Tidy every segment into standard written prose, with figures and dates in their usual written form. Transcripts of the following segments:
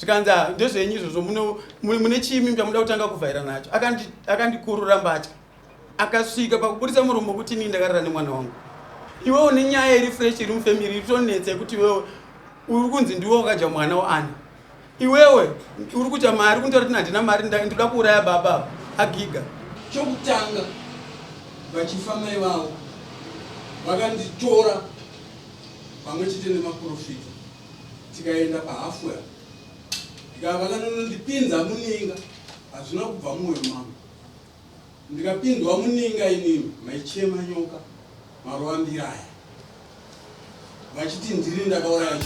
Zvikanza ndezvenyu izvozvo mune chimi chamuda kutanga kuvhaira nacho. Akandikurura mbatya. Akasvika pakubudisa muromo kuti inini ndakarara nemwana wangu. Iwewe une nyaya iri fresh iri mufamily itonetse kuti iwewe uri kunzi ndiwe wakadya mwana waani. Iwewe uri kuita mari kuntaura kuti handina mari ndoda kuuraya baba agiga. Chokutanga vachifamai vavo vakanditora pamwe chete nemaprofita tikaenda pahafu ya ndikava vanondipinza muninga hazvina kubva mumwoyo mangu ndikapinzwa muninga inini maichema nyoka maruva mbiri aya vachiti ndiri ndakauraya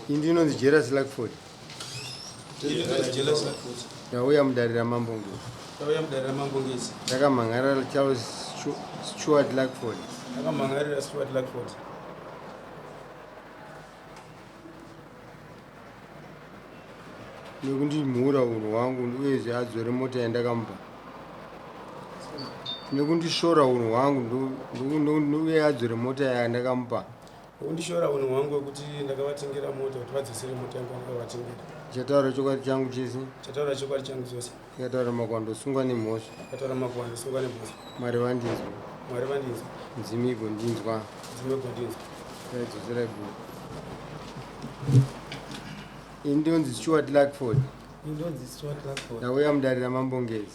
Indinonzi Jealous Luckford. Ndauya mudarira mambongezi. Ndakamhangarira Charles Stuart Luckford. Nekundimhura unhu hwangu uyezve adzore mota yandakamupa. Nekundishora unhu hwangu uye adzore mota yandakamupa. Undishora unhu hwangu wekuti ndakavatengera mota kuti vadzosere mota yangu ndakavatengera. Chataura chokwadi changu chese. Chataura chokwadi changu chose. Chataura makwando sungwa nemhosva. Chataura makwando sungwa nemhosva. Mwari vandinzwa. Mwari vandinzwa. Nzimiko ndinzwa. Nzimiko ndinzwa. Ndadzosera ibuku. Indonzi Stuart Luckford. Ndauya mudarira mambongezi.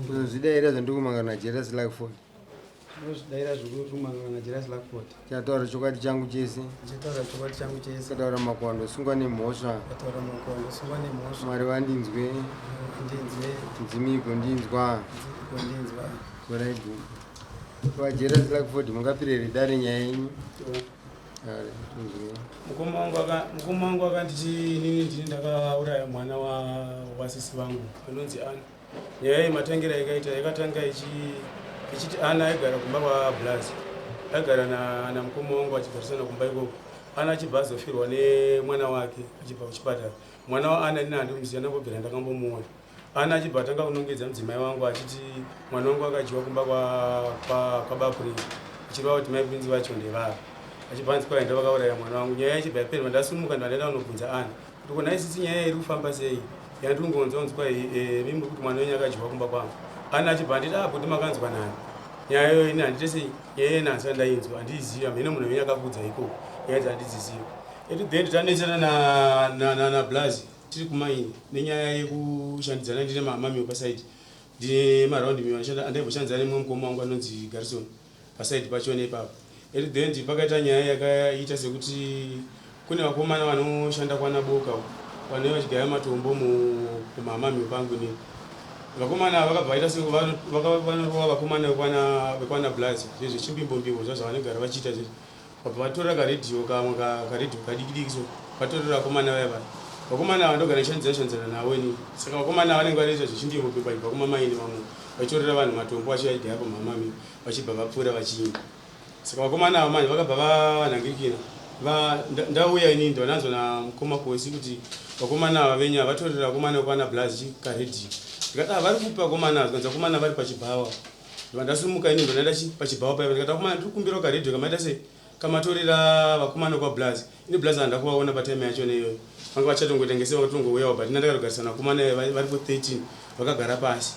Kuzozvidaira zvandikumangana naJealous Luckford. Chataura chokwadi changu chese. Chataura makwando sungwa nemhosva. Mwari vandinzwe. Nzimiko ndinzwa. Zora ibhuku. VaJealous Luckford mungapire ridare nyaya yenyu. Mukoma wangu akanditi inini ndini ndakauraya mwana wasisi vangu anonzi Ana. Nyaya yematangiro yakaita yakatanga ichiti Ana aigara kumba kwaBlazi. Aigara namukoma wangu achigarisana kumba ikoko. Ana achibva azofirwa nemwana wake achibva kuchipatara. Mwana waAna nini handimuziva ndambobvira ndakambomuona. Ana achibva atanga kunongedza mudzimai wangu achiti mwana wangu akadyiwa kumba kwaBapuri. Achireva kuti maibinzi vacho ndevava. Achibvanzi kwaenda vakauraya mwana wangu. Nyaya ichibva yapera ndasumuka ndaenda kunobvunza Ana kuti kona isisi nyaya iri kufamba sei yandingonzwa mimi kuti mwana wenyu akadyiwa kumba kwangu. Ana achibva anditi kuti makanzwa nani nyaya iyoyo ini handiti sei nyaya yenhasi andainzwa handiiziva mhene munhu wenyu akakudza ikoko nyaya idzi handidziziva. Then tanetsana naBlazi tiri kumaini nenyaya yekushandidzana ndine mamami pasaidi ndine maraundi andaimboshandidzana nemwe mukoma wangu anonzi Garrison pasaidi pachona ipapo. Then pakaita nyaya yakaita sekuti kune vakomana vanoshanda kwana Boka vanenge vachigaya matombo kumamami pangu ini. Vakomana vakabva vaita sevanorova vakomana vekwana Blazi zvezvechimbimbombibo zvazvo vanogara vachiita zvezvo. Vabva vatorera karedhiyo kamwe karedhiyo kadikidiki so vatorera vakomana vaya vaya. Vakomana ava ndogara shandidzana navo inini. Saka vakomana vanenge vanoita zvechindimbombimba ibva kumamaini mamwe vachitorera vanhu matombo vachivagaya pamamami vachibva vapfuura vachiimba. Saka vakomana ava manje vakabva vanhangirikira. Ndauya inini ndonanzwa namukoma Kosi kuti vakomana ava venyu vatorera vakomana vekwana Blazi karedhiyo. Ndikati vari kupa vakomana ava kanza vakomana vari pachibhawa. Ndasumuka inini ndonaenda pachibhawa paipa ndikati vakomana ndiri kukumbirawo karedhiyo kamaita sei kamatorera vakomana kwaBlazi. Ini Blazi handakuvaona patime yacho neiyoyo. Vanga vachatongotengesewa kutongouyawo but ndakagarisana vakomana varipo 13 vakagara pasi.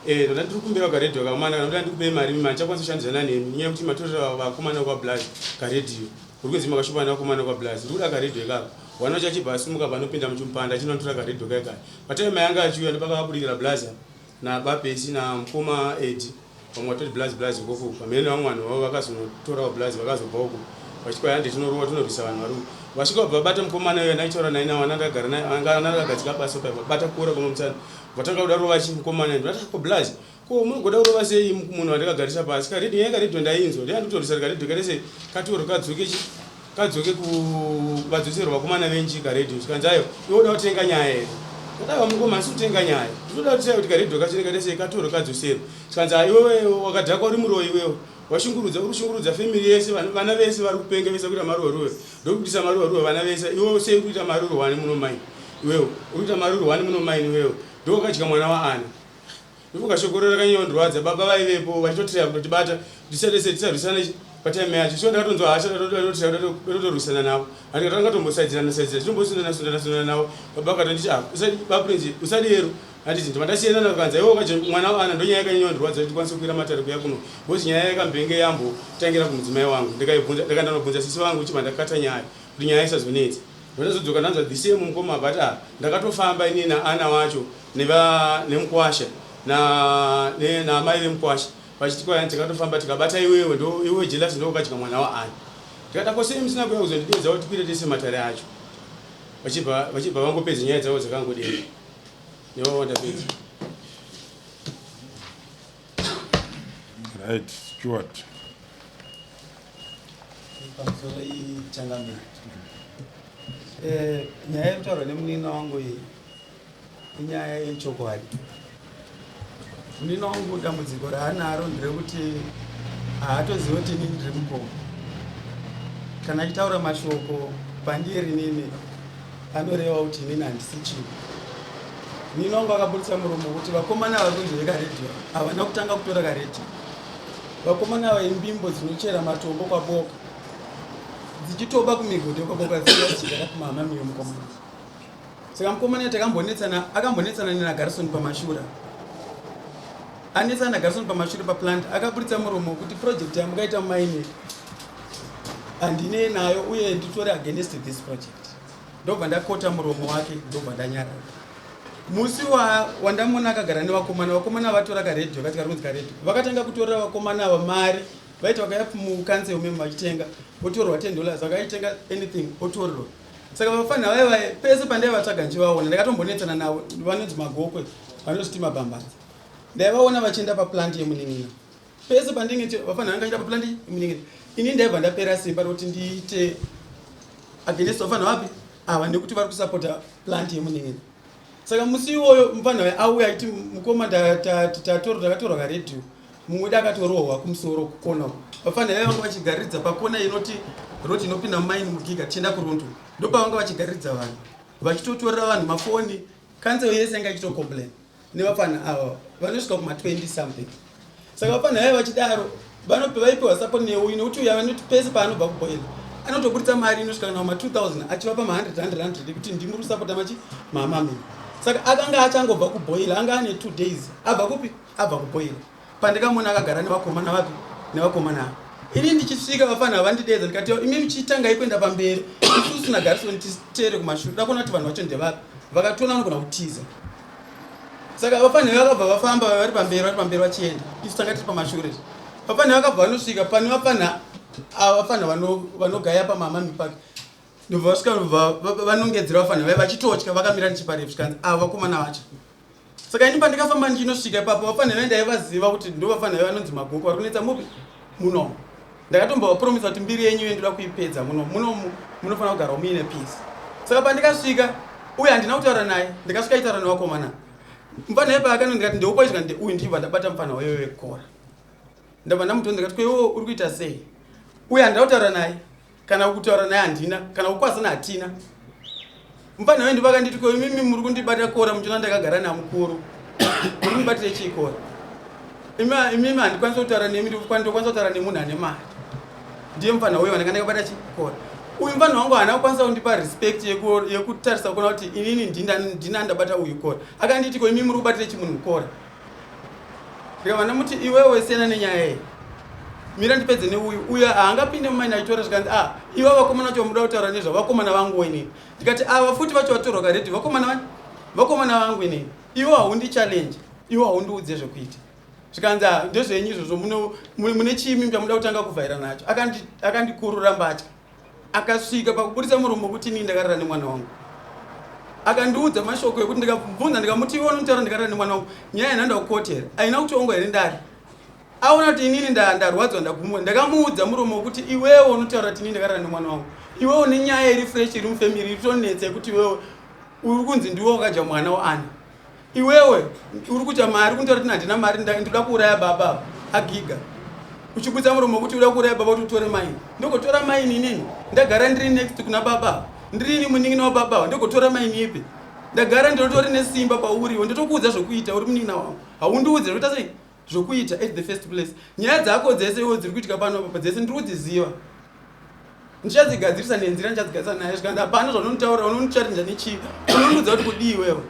Ndoda ndiri kukumbirawo karedhiyo kakomana kana kuti ndikupe mari mimi handikwanisa kushandidzana nemi nyaya yekuti matorera vakomana kwaBlazi karedhiyo. Uri kuziva makashopana vakomana kwaBlazi. Ndiri kuda karedhiyo ikako. Wana vachibva vasumuka panopinda muchimupanda achinotora karedhiyo kaikai. Patime yanga achiuya ndopakavabudikira Blazi naBapesi namukoma Edi. Vamwe vatori Blazi ikoko pamene vamwe vanhu vavo vakazonotorawo Blazi vakazobva uko vachikwai hande tinorova tinorwisa vanhu vari vasvika vabva vabata mukomana iyoyo ndaitaura naye nawo andagara naye anga akagadzika pasi paipa bata kuora kuno mutsana vatanga kuda rova chimukomana ndati ko Blazi ko munogoda kurova sei munhu wandakagarisa pasi karedhiyo nyaya karedhiyo ndainzwa ndiyanditorisa karedhiyo kadese katoro kadzoke kuvadzoserwa vakomana venchi karedhiyo chikanzi ayo iwoda kutenga nyaya here kadava mukoma asi kutenga nyaya ndinoda kutia kuti karedhiyo kachinenge kadese katoro kadzoserwa chikanzi iwewe wakadhakwa uri muroyi iwewe washungurudza urushungurudza family yese vana vese vari kupengevesa kuita maruwa ndokudisa maruwa vana vese iwewe sei kuita maruwa muno mai iwewe uita maruwa muno mai iwewe ndokadya mwana waAna ndikungashokoro rakanyondrodza baba vaivepo vachitotira kutotibata tisarwisana patime yacho sio ndakatonzwa hasha totorwisana navo andikati rangatombosaizirana titombosunana navo baba akatonditi baprinzi usadero handiti ndimandasiyana nakanza iwo kacho mwana waana ndonyaya yakanyondrodza kuti tikwanise kukwira matare kuya kuno bosi nyaya yakambenge yambo tangira kumudzimai wangu ndakandanobvunza sisi vangu chibva ndakakata nyaya kuti nyaya isazonetsa ndozodzoka ndanzwa the same mukoma but ndakatofamba ini naana wacho nemukwasha namai vemukwasha vachiti kwaya tikatofamba tikabata iwewe iwe jelasi ndokukadya mwana waani tikati kose musina kuya kuzondidedza kuti tikwire tese matare acho vachibva vangopedza nyaya dzavo dzakangodera nevawo ndapedza. Right, Stuart. Nyaya yekutaurwa nemunina wangu iyi inyaya yechokwadi. Munina wangu dambudziko raanaro nderekuti haatozivi kuti inini ndiri mukoma. Kana achitaura mashoko pandiri nini anoreva kuti inini handisi chinhu. Munina wangu akabudisa muromo kuti vakomana vari kunze karedhiyo havana kutanga kutora karedhiyo. Vakomana ava imbimbo dzinochera matombo kwaboka dzichitoba kumigodhi kwaboka dzichigara kumama miyo mukomana. Saka mukomana akambonetsana naGarrison pamashura. Anetsana naGarrison pamashura paplant akabudisa muromo kuti project yamukaita mumaine handine nayo uye nditori against this project. Ndobva ndakota muromo wake ndobva ndanyarara. Musi wandamona akagara nevakomana vatora karedhiyo katika runzi karedhiyo vakatanga kutorera vakomana ava mari vaiti vakaipa mukansel memo vachitenga otorerwa $10 vakaitenga anything otorerwa. Saka vafanira vaiva pese pandai vatsvaga nchivaona ndakatombonetsana navo vanonzi magokwe vanozviti mabhambanza ndaivaona vachienda paplant yemunin'ina pese pandinge vafanira vangaenda paplant yemunin'ina ini ndaibva ndapera simba rokuti ndiite against vafanira vapi ava ndekuti vari kusapota plant yemunin'ina. Saka musi iwoyo mufanira auya aiti mukoma takatorwa karedhiyo mumwe dakatorohwa kumusoro kukona vafanira vanga vachigaridza pakona inoti roti inopinda mumaini mugiga tienda kurundu ndopavanga vachigaridza vanhu vachitotorera vanhu mafoni kansel yese yanga ichitocomplain nevafanira ava vanosvika kuma-20 something. Saka vafanira vaiva vachidaro vaipiwa support neuyu nekuti uya vanoti pese paanobva kuboila anotobudisa mari inosvika kana kuma-2000 achivapa ma100 kuti ndimuri kusapota mama. Saka akanga achangobva kuboila anga ane 2 days abva kupi abva kuboila pandikamona akagara nevakomana vapi nevakomana ava. Ini ndichisvika vafanira vandidedza ndikati imi muchitangai kuenda pamberi isusu naGarrison titere kumashure dakona kuti vanhu vacho ndevapi vakatona vanogona kutiza. Saka vafanira vakabva vafamba vari pamberi vachienda isu tanga tiri pamashure. Vafanira vakabva vanosvika pane vafanira vanogaya pamamami pake ndobva vasvika vanongedzera vafanira vai vachitotya vakamira nechiparefu zvikanzi ava vakomana vacho. Saka ini pandikafamba ndichinosvika ipapo vafanira ndaivaziva kuti ndo vafanira vanonzi magoko vari kunetsa mupi muno. Ndakatombovapromisa kuti mbiri yenyu yendoda kuipedza muno munofanira kugara muine peace. Saka pandikasvika uye handina kutaura naye ndikasvika itaura nevakomana mufanira ipa akanondikati ndeupoitika uyu ndibva ndabata mufanira wewe wekora ndabva ndamutonza ndikati kweiwo uri kuita sei uye handina kutaura naye kana kutaura naye handina kana kukwazana hatina. Mufanira wendu vakanditi ko imimi muri kundibata kora muchiona ndakagara namukuru muri kundibatire chikora imimi handikwanisa kutaura nemi ndokwanisa kutaura nemunhu ane mari ndiye mufanira wewe wandanga ndakabata chikora. Uyu mufanira wangu haana kukwanisa kundipa respect yekutarisa kuona kuti inini ndina ndabata uyu kora akanditi ko imimi muri kubatire chimunhu kora ndikabva ndamuti iwewe siyana nenyaya iyi mira ndipedze neuyu uyo haangapinde mumaini achitora zvikanzi iva vakomana vacho vamuda kutaura nezvavakomana vangu inini ndikati ava futi vacho vatorwa karedhi vakomana vangu inini ivo haundi challenge ivo haundiudze zvekuita zvikanzi ndezvenyu izvozvo mune chimi chamuda kutanga kuvhaira nacho akandikurura mbatya akasvika pakubudisa muromo kuti inini ndakarara nemwana wangu akandiudza mashoko ekuti ndikabvunza ndikamuti ivo unotaura ndikarara nemwana wangu nyaya inhanda kukotera haina kutongo here ndari aona kuti inini ndarwadzwa ndagumwa ndakamuudza muromo wekuti iwewe unotaura kuti inini ndakarara nemwana wangu iwewe une nyaya iri fresh iri mufamily iritonetsa yekuti iwewe uri kunzi ndiwe wakadya mwana waani iwewe uri kuita mari kuntaura kuti handina mari ndoda kuuraya baba agiga uchibudisa muromo wekuti uda kuuraya baba kuti utore maini ndogotora maini inini ndagara ndiri next kuna baba ndirini munin'ina wababa ndogotora maini ipi ndagara ndotori nesimba pauriwo ndotokuudza zvokuita uri munin'ina wangu haundiudze zvoita sei zvokuita at the first place. Nyaya dzako dzese iwo dziri kuitika pano apa dzese ndiri kudziziva, ndichadzigadzirisa nenzira ndichadzigadzirisa naye zvikanda hapana zvaunonitaura unonicharinja nechii unonudza kuti kudii iwewo.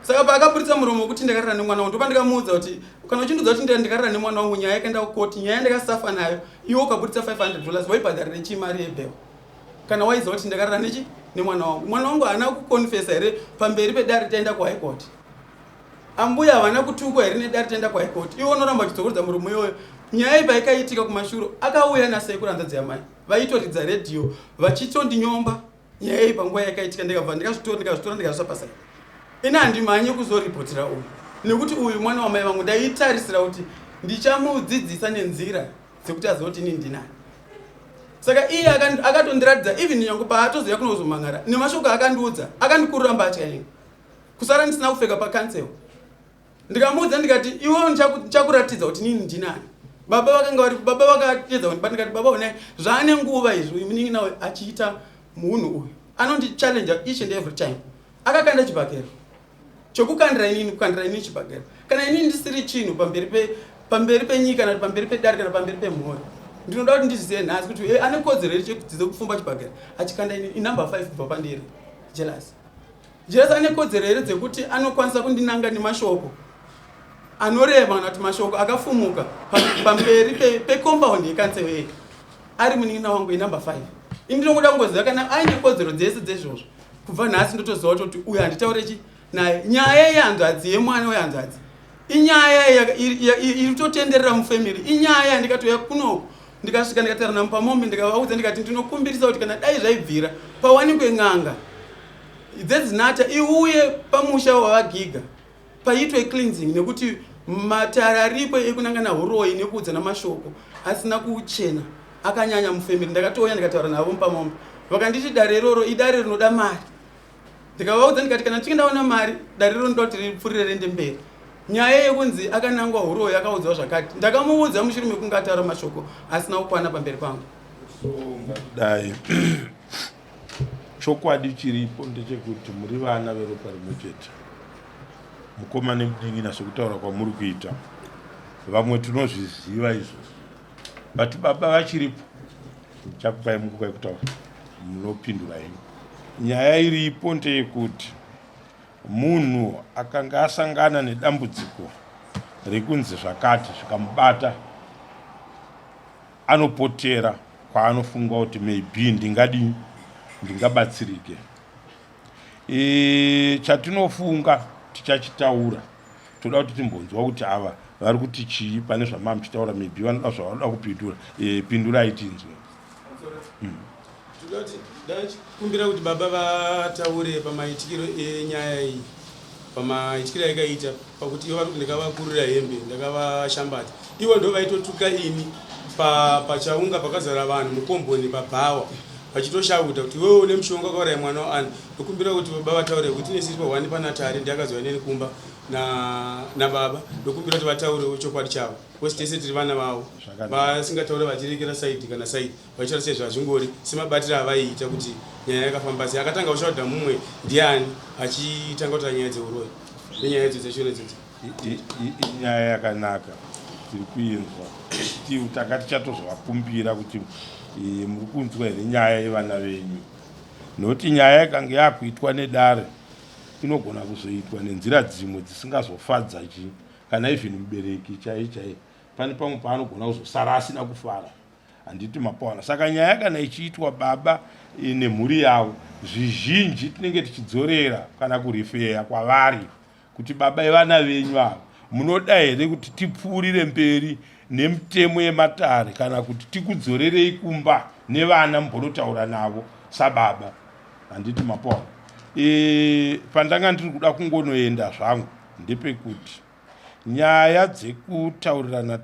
Saka paakaburitsa muromo wekuti ndakarara nemwana wangu ndopandikamuudza kuti kana uchindudza kuti ndikarara nemwana wangu nyaya yakaenda kukoti nyaya yandakasafa nayo iwe ukaburitsa $500 waibhadharira chii mari yebheo kana waiziva kuti ndakarara nechi nemwana wangu. Mwana wangu haana kukonfesa here pamberi pedare taenda kuhigh court, ambuya havana kutukwa here nedare taenda kuhigh court. Iwe unoramba uchidzokeredza muromo iyoyo. Nyaya iyi paikaitika kumashuro akauya nasekuru hanzvadzi yamai vaitoridza redhiyo vachitondinyomba nyaya iyi panguva yakaitika. Ndikabva ndikazvitora ndikazvisa pasai. Ina handimhanye kuzoripotera uyu nekuti uyu mwana wamai vangu ndaitarisira kuti ndichamudzidzisa nenzira dzekuti azive kuti inini ndinani. Saka iye akatondiratidza even nyangu paatoziva kunozomangara nemashoko akandiudza akandikurura mbatya ingu kusara ndisina kupfeka pakansel. Ndikamuudza ndikati iwewo ndichakuratidza kuti nini ndinani. Baba vakatedza kundiba ndikati baba onai zvaane nguva izvi uyu munin'ina achiita munhu uyu anondichallenja each and every time. Akakanda chibhakero chokukandira inini chibhakero kana inini ndisiri chinhu pamberi penyika kana pamberi pedare kana pamberi pemhuri. Ndinoda kuti ndizive nhasi kuti ane kodzero here chekudzidza kufumba chibhakero achikanda inini inumber 5 kubva pandiri. Jelas ane kodzero here dzekuti anokwanisa kundinanga nemashoko anoreva kana kuti mashoko akafumuka pamberi pecompound yekansel yedu ari munin'ina wangu inumber 5. Ini ndinoda kungoziva kana aine kodzero dzese dzezvozvo kubva nhasi ndotoziva kuti uyu handitaurechi naye. Nyaya yehanzvadzi yemwana wehanzvadzi inyaya iri totenderera mufamily. Inyaya ndikatoya kunoku ndikasvika ndikataura namo pamombe ndikavaudza ndikati ndinokumbirisa kuti kana dai zvaibvira pawanikwe n'anga dzedzinata iuye pamusha wavagiga paitwe cleansing nekuti matara aripo ekunangana huroi nekuudza namashoko asina kuchena akanyanya mufamily. Ndakatoya ndikataura navo pamombe vakanditi dare iroro idare rinoda mari. Ndikavaudza ndikati kana tichinge ndaona mari dare riro ndoti ripfurire rende mberi. Nyaya yekunzi akanangwa huroi akaudzwa zvakati ndakamuudza mushure mekunge ataura mashoko asina kukwana pamberi pangu. Dai chokwadi chiripo ndechekuti muri vana veropa rimwe chete, mukoma nemunin'ina sokutaura kwamuri kuita. Vamwe tinozviziva izvozvo but baba vachiripo chakupai mukupai kutaura munopindura imi. Nyaya iripo ndeyekuti munhu akanga asangana nedambudziko rekunzi zvakati zvikamubata anopotera kwaanofunga kuti maybe ndingadini ndingabatsirike. Chatinofunga tichachitaura toda kuti timbonzwa kuti ava vari kuti chii pane zvamamuchitaura maybe vanoda zvavanoda kupindura pindurai tinzwe. Ndakumbira kuti baba vataure pamaitikiro enyaya iyi pamaitikiro ayakaita pakuti ivo vari kuti ndakavakurira hembe ndakavashambadza ivo ndo vaitotuka ini pachaunga pakazara vanhu mukomboni pabhawa vachitoshauta kuti wewe une mushonga wakauraya mwana waani. Ndokumbira kuti baba vataure kuti nesiri pa1 panatare ndakazova neni kumba nababa. Ndokumbira kuti vataurewo chokwadi chavo kosi tese tiri vana vavo vasingataure vachirekera saidi kana saidi vachitaura sezvazvingori semabatiro avaiita kuti nyaya yakafamba sei. Akatanga kushaudha mumwe ndiani achitanga kutaura nyaya dzeuroi nenyaya idzo dzeshore dzidzi. Inyaya yakanaka tiri kuinzwa takati chatozovakumbira kuti muri kunzwa here nyaya yevana venyu, nokuti nyaya yakanga yakuitwa nedare inogona kuzoitwa nenzira dzimwe dzisingazofadza chi kana even mubereki chai pane pamwe paanogona kuzosara asina kufara handiti mapawana. Saka nyaya kana ichiitwa baba nemhuri yavo zvizhinji tinenge tichidzorera kana kurifeya kwavari kuti baba evana venyu ava munoda here kuti tipfuurire mberi nemutemo yematare kana kuti tikudzorerei kumba nevana mumbonotaura navo sababa handiti mapawana. Pandanga ndiri kuda kungonoenda zvangu ndepekuti nyaya dzekutaurirana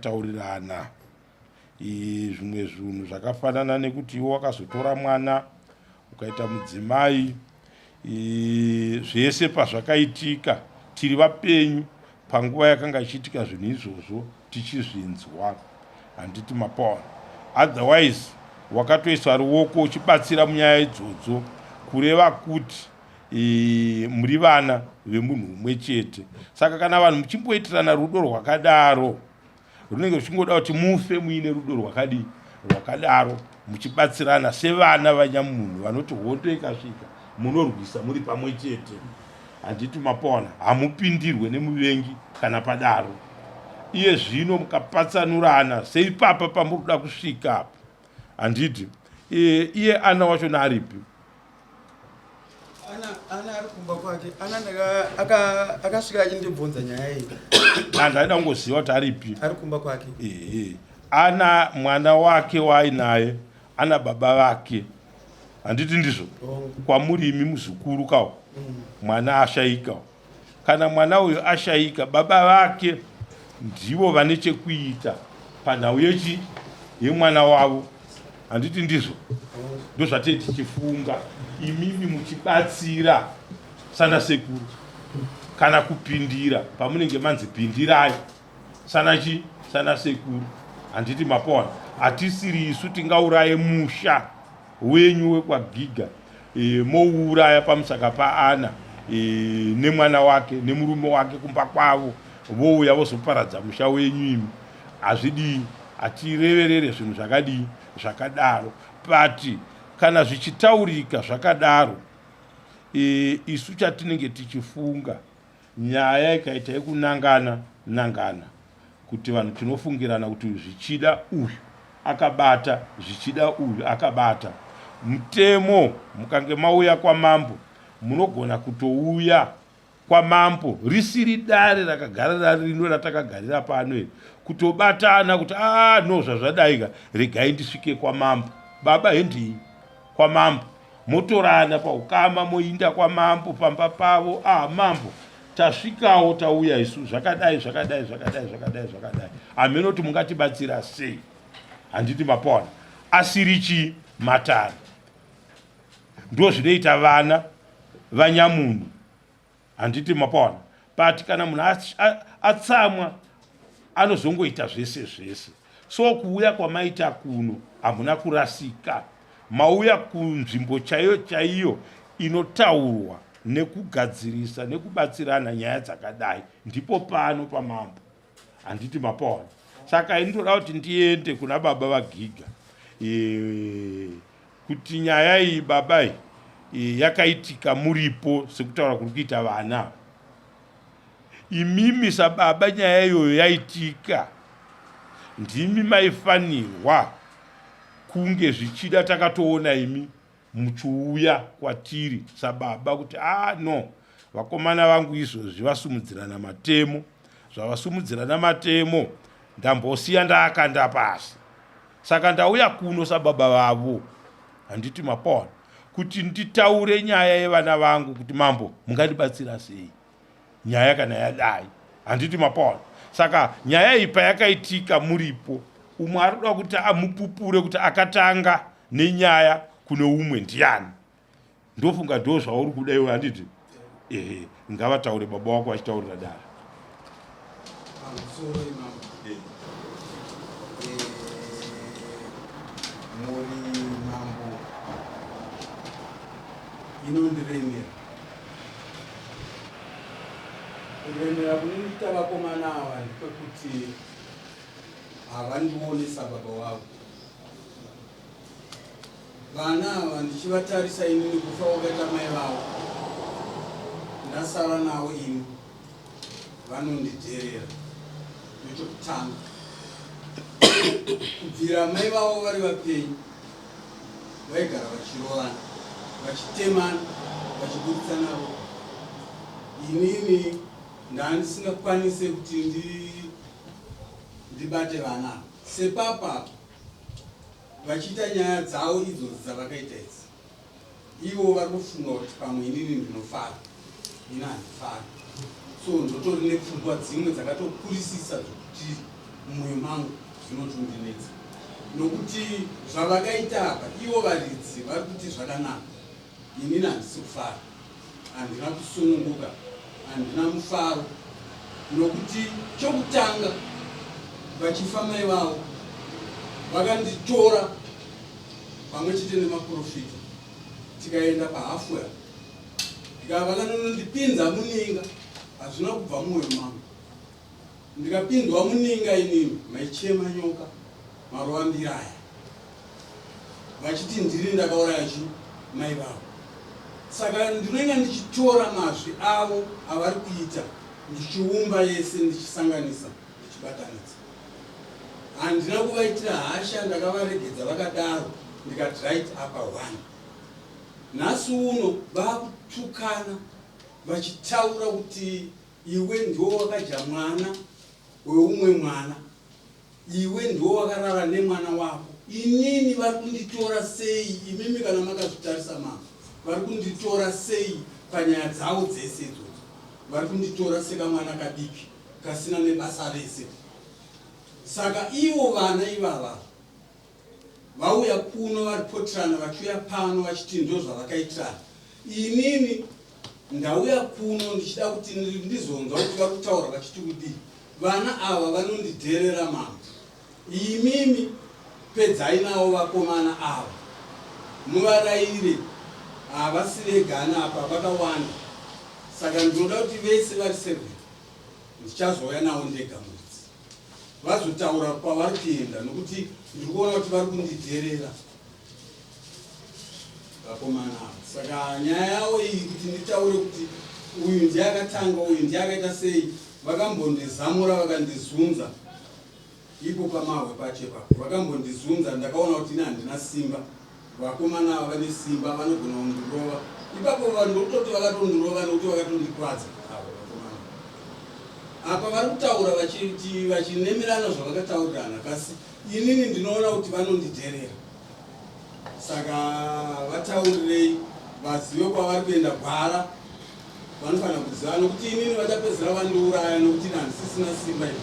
zvimwe zvinhu zvakafanana nekuti iwe wakazotora mwana ukaita mudzimai zvese pazvakaitika tiri vapenyu panguva yakanga ichiitika zvinhu izvozvo tichizvinzwa handiti mapawana. Otherwise wakatoiswa ruoko uchibatsira munyaya idzodzo kureva kuti muri vana vemunhu umwe chete. Saka kana vanhu muchimboitirana rudo rwakadaro, runenge ruchingoda kuti mufe muine rudo rwakadaro, muchibatsirana sevana vanyamunhu vanoti hondo ikasvika munorwisa muri pamwe chete. Handiti mapona, hamupindirwe nemuvengi kana padaro. Iye zvino mukapatsanurana seipapa pamurikuda kusvika apa. Handiti iye ana wacho naaripi? Ana ari kumba kwake. Ana akasvika achindibvunza nyaya iyi. Ndaida kungoziva kuti aripi. Ari kumba kwake. Ana mwana wake waainaye, ana baba vake. Handiti ndizvo? Kwamuri imi muzukuru kawo. Mwana ashayika. Kana mwana uyo ashayika, baba vake ndivo vane chekuita panhau yemwana wavo. Handiti ndizvo? Ndozvatei tichifunga imimi muchibatsira sana sekuru kana kupindira pamunenge manzi pindirai sana sekuru. Handiti mapona, hatisiri isu tingauraye musha wenyu wekwaGiga mouraya pamusaka paAna nemwana wake nemurume wake kumba kwavo, vouya vozoparadza musha wenyu imi. Hazvidii, hatireverere zvinhu zvakadaro. But kana zvichitaurika zvakadaro, isu chatinenge tichifunga nyaya ikaita yekunangana kuti vanhu tinofungirana kuti zvichida uyu akabata, zvichida uyu akabata. Mutemo mukange mauya kwamambo, munogona kutouya kwamambo risiri dare rakagarira rino ratakagarira pano, kutobatana kuti no zvazvadaika regai ndisvike kwamambo. Baba hendii kwamambo, motorana paukama moinda kwamambo pamba pavo. Mambo tasvikawo tauya isu zvakadai. Amenoti mungatibatsira sei? Handiti mapona, asiri chimatare. Ndo zvinoita vana vanyamunhu. Handiti mapona, but kana munhu atsamwa anozongoita zvese. So kuuya kwamaita kuno hamuna kurasika, mauya kunzvimbo chaiyo inotaurwa nekugadzirisa nekubatsirana nyaya dzakadai, ndipo pano pamambo. Handiti mapona. Saka indoda kuti ndiende kuna baba vaGiga kuti nyaya iyi baba yakaitika muripo sekutaura kuri kuita vana. Imimi sababa nyaya iyoyo yaitika, ndimi maifanirwa kunge zvichida takatoona imi muchiuya kwatiri sababa kuti no, vakomana vangu izvozvi vasumudzirana matemo. Zvavasumudzirana matemo ndambosiya ndaakanda pasi. Saka ndauya kuno sababa vavo. Handiti mapona, kuti nditaure nyaya yevana vangu kuti mambo mungandibatsira sei nyaya kana yadai. Handiti mapona. Saka nyaya iyi payakaitika muripo, umwe arikuda kuti amupupure kuti akatanga nenyaya kune umwe ndiani. Ndofunga ndo zvauri kuda iwe. Handiti ngavataure baba wako achitaurira dara. Muri mambo inondiremera. Kuremera kunoita vakomana ava ndepekuti havandione baba wavo. Vana ava ndichivatarisa inini kufa kwakaita mai vavo, ndasara navo ini, vanondidherera. Ndechokutanga kubvira mai vavo vari vapenyu vaigara vachirovana, vachitemana, vachiburisana ropa. Inini ndandisingakwanise kuti ndibate vana sepapa vachiita nyaya dzavo idzodzo dzavakaita idzi. Ivo vari kufunga kuti pamwe inini ndinofara, ini handifari. So ndotori nepfungwa dzimwe dzakatokurisisa zvokuti mumwoyo mangu zvinotondinetsa, nokuti zvavakaita apa ivo varidzi vari kuti zvakanaka, inini handisi kufara, handina kusununguka, handina mufaro, nokuti chokutanga vachifa mai vavo vakanditora pamwe chete nemaprofita tikaenda paHafwell ndikavala nonondipinza muninga hazvina kubva mumwoyo mangu. Ndikapindwa muninga inini maichema nyoka maruva mbiri aya vachiti ndiri ndakauraya mai vavo. Saka ndinenge ndichitora mazwi avo avari kuita ndichiumba yese ndichisanganisa ndichibatanidza. Handina kuvaitira hasha, ndakavaregedza vakadaro ndikati right apa 1. Nhasi uno vakutukana vachitaura kuti iwe ndiwo wakadya mwana weumwe mwana, iwe ndiwo wakarara nemwana wako. Inini vari kunditora sei? Imimi kana makazvitarisa mama, vari kunditora sei panyaya dzavo dzese idzodzo? Vari kunditora sekamwana kadiki kasina nebasa rese. Saka ivo vana ivava vauya kuno vari potirana vachiuya pano vachiti ndo zvavakaitirana. Inini ndauya kuno ndichida kuti ndizonzwa kuti vari kutaura vachiti kudii. Vana ava vanondidherera mama. Imimi pedzai navo vakomana ava muvarayire, havasivegana apa vakawanda. Saka ndinoda kuti vese vari 7 ndichazouya navo ndega mudzi vazotaura kwavari kuenda, nokuti ndikuona kuti vari kundidherera vakomana ava. Saka nyaya yavo iyi kuti nditaure kuti uyu ndiye akatanga, uyu ndiye akaita sei, vakambondizamura vakandizunza ipo pamahwe pachepapo. Vakambondizunza ndakaona kuti ine handina simba, vakomana ava vane simba, vanogona kundirova. Ipapo vanhu ndokutoti vakatondirova nokuti vakatondikwadza avo vakomana. Apa vari kutaura vachinemerana zvavakataurirana, kasi inini ndinoona kuti vanondidherera. Saka vataurirei, vazive kwavari kuenda gwara, vanofanira kuziva, nokuti inini vachapedzera vandiuraya nokuti handisisina simba iri,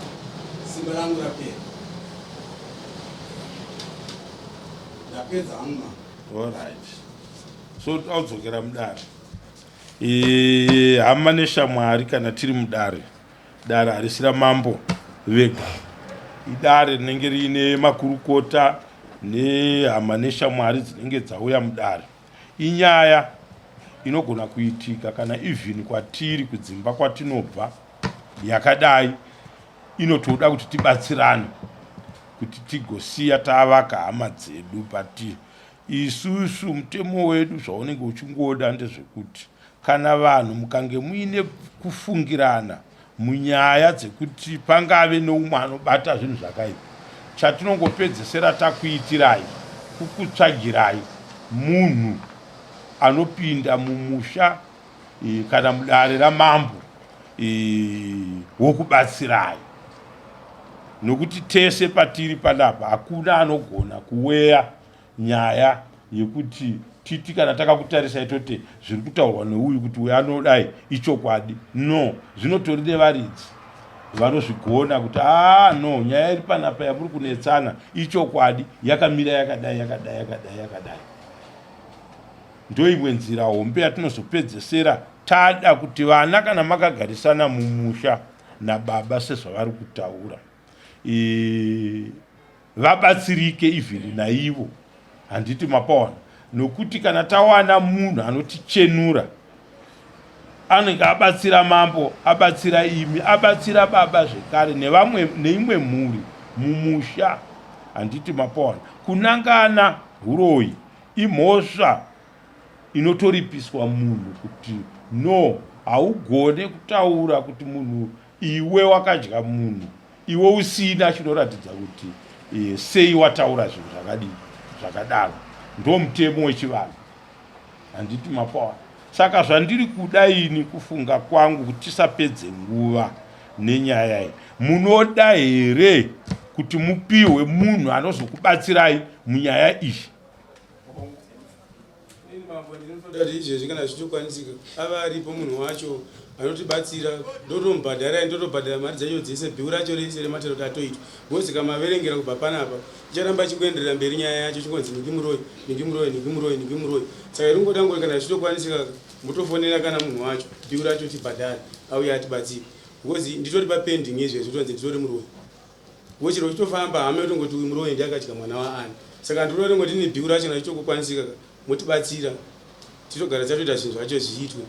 simba rangu rapera. Ndapedza hangu mama. Alright. So taudzokera mudare. Hama neshamwari kana tiri mudare, dare harisira mambo vega. Idare rinenge riine makurukota nehama neshamwari dzinenge dzauya mudare. Inyaya inogona kuitika kana even kwatiri kudzimba kwatinobva yakadai, inotoda kuti tibatsirane kuti tigosiya tavaka hama dzedu patiri. Isusu mutemo wedu zvaunenge uchingoda ndezvekuti kana vanhu mukange muine kufungirana munyaya dzekuti pangave noumwe anobata zvinhu zvakaipa, chatinongopedzesera takuitirai kukutsvagirai munhu anopinda mumusha kana mudare ramambo wokubatsirai. Nokuti tese patiri panapa hakuna anogona kuweya nyaya yekuti titi kana takakutarisai tote zviri kutaurwa neuyu kuti uyu anodai ichokwadi. No, zvinotori nevaridzi vanozvigona kuti no, nyaya iri panapa yamuri kunetsana ichokwadi, yakamira yakadai yakadai yakadai yakadai. Ndo imwe nzira hombe yatinozopedzesera tada kuti vana kana makagarisana mumusha nababa sezvavari kutaura, vabatsirike ivhiri naivo. Handiti mapawana, nokuti kana tawana munhu anotichenura, anenge abatsira mambo, abatsira imi, abatsira baba zvekare neimwe mhuri mumusha. Handiti mapawana, kunangana huroyi imhosva inotoripiswa munhu kuti no, haugone kutaura kuti munhu iwe wakadya munhu, iwe usina chinoratidza kuti sei wataura zvinhu zvakadii zvakadaro. Ndo mutemo wechivanhu. Handiti mapawana. Saka zvandiri kuda ini kufunga kwangu kuti tisapedze nguva nenyaya iyi, munoda here kuti mupiwe munhu anozokubatsirai munyaya iyi? Izvezvi kana zvichikwanisika ava aripo munhu wacho anotibatsira, ndotombhadharai, ndotobhadhara mari dzacho dzese, bhiu racho rese rematero tatoitwa. Bhozi kamaverengera kubva panapa icharamba chikuenderera mberi nyaya yacho chingonzi ningimuroi ningimuroi ningimuroi ningimuroi. Saka iringoda ngori kana zvichitokwanisika mutofonera kana munhu wacho, bhiu racho tibhadhare auye atibatsire, because nditori papending izvezvi tonzi nditori muroi. Wochiro chitofamba hama yotongoti uyu muroi ndiakadya mwana waani. Saka ndinoti ngoti ne bhiu racho kana zvichitokwanisika mutibatsira, titogara tatoita zvinhu zvacho zviitwe.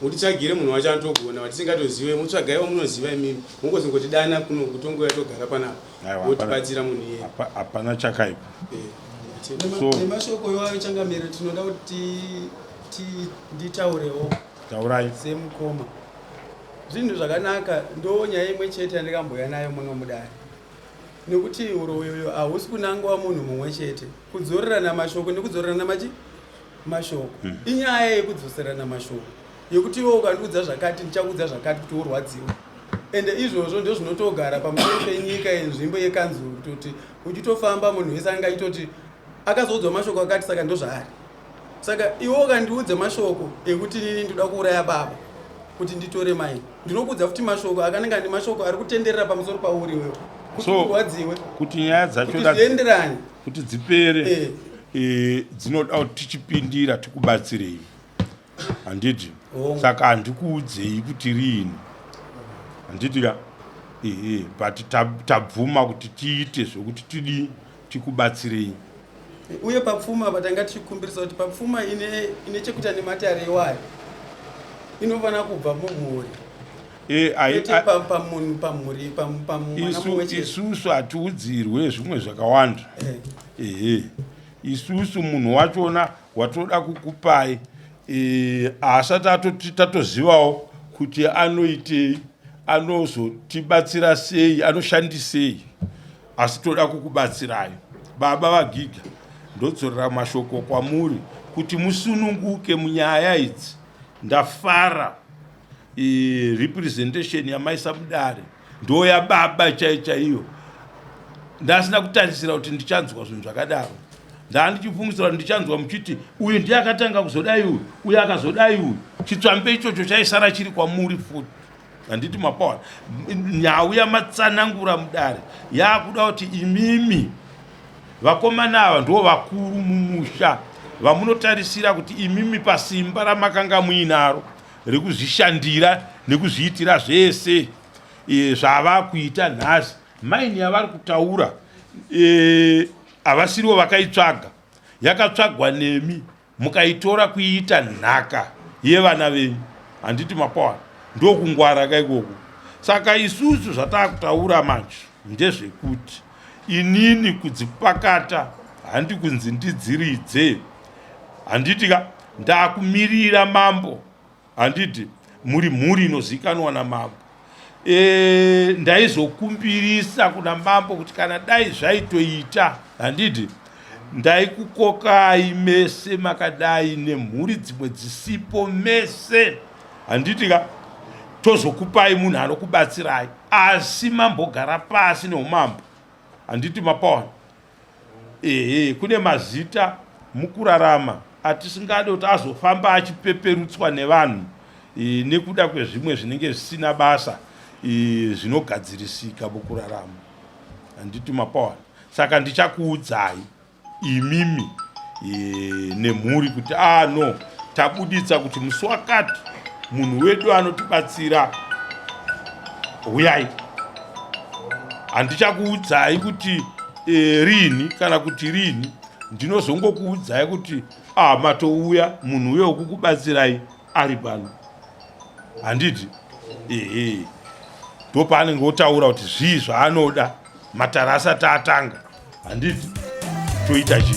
mutitsvagire munhu wacho anotogona vatisingatozive mutsvagaiwa munoziva imimi mungozongotidana kuno kutongo yatogara panapa wotibatsira munhu iye hapana chakaipa. Nemashoko iwayo changamire tinoda kuti nditaurewo taurai semukoma. Zvinhu zvakanaka ndo nyaya imwe chete yandikamboya nayo muno mudare, nekuti uroyoyo hausi kunangwa munhu mumwe chete. Kudzorerana mashoko nekudzorerana mashoko inyaya yekudzoserana mashoko yekuti iwe ukandiudza zvakati ndichakuudza zvakati kuti urwadziwe. Ende izvozvo ndio zvinotogara pamusoro penyika yenzvimbo yekanzuru, kuti uchitofamba munhu wese angaitoti akazoudzwa mashoko akati saka ndo zvaari. Saka iwe ukandiudza mashoko ekuti nini ndoda kuuraya baba kuti nditore mai, ndinokuudza futi mashoko akananga ndi mashoko ari kutenderera pamusoro pauri wewe kuti urwadziwe, kuti nyaya dzacho zvienderane, kuti dzipere. Dzinoda kuti tichipindira tikubatsirei, handiti? Saka handikuudzei kuti rini, handitira but tabvuma kuti tiite zvokuti tidi tikubatsirei. Uye papfuma patanga tichikumbirisa kuti papfuma ine chekuita nematare iwayo inofana kubva mumhuri, isusu hatiudzirwe zvimwe zvakawanda. Isusu munhu wachona watoda kukupai asati tatozivawo kuti anoitei, anozotibatsira sei, anoshandisei, asi toda kukubatsirai. Baba Vagiga, ndodzorera mashoko kwamuri kuti musununguke munyaya idzi. Ndafara representation yamaisa mudare ndo yababa chaiyo. Ndasina kutarisira kuti ndichanzwa zvinhu zvakadaro. Ndandichifungisira kuti ndichanzwa muchiti uyu ndiye akatanga kuzodai uyu, uyu akazodai uyu. Chitsvambe ichocho chaisara chiri kwamuri futi. Handiti mapawana nyau yamatsanangura mudare yakuda kuti imimi vakomana ava ndo vakuru mumusha vamunotarisira kuti imimi pasimba ramakanga muinaro rekuzvishandira nekuzviitira zvese zvava kuita nhasi, maini yavari kutaura havasiriwo vakaitsvaga, yakatsvagwa nemi mukaitora kuiita nhaka yevana venyu. Handiti mapawana ndokungwara kaikoko. Saka isusu zvatakutaura manje ndezvekuti inini kudzipakata handi kunzi ndidziridze, handitika ndakumirira mambo, handiti muri mhuri inozikanwa namambo. Ndaizokumbirisa kuna mambo kuti kana dai zvaitoita, handiti ndaikukokai mese makadai nemhuri dzimwe dzisipo mese, handitika tozokupai munhu anokubatsirai, asi mambogara pasi neumambo. Handiti mapawana kune mazita mukurarama atisingade kuti azofamba achipeperutswa nevanhu nekuda kwezvimwe zvinenge zvisina basa zvinogadzirisika mukurarama. Handiti mapawana. Saka ndichakuudzai imimi nemhuri kuti no tabuditsa kuti musi wakati munhu wedu anotibatsira, uyai. Handichakuudzai kuti rini kana kuti rini, ndinozongokuudzai kuti matouya munhu uyo wekukubatsirai ari pano. Handiti ndo paanenge otaura kuti zvii zvaanoda matare asati atanga. Handiti toita chii.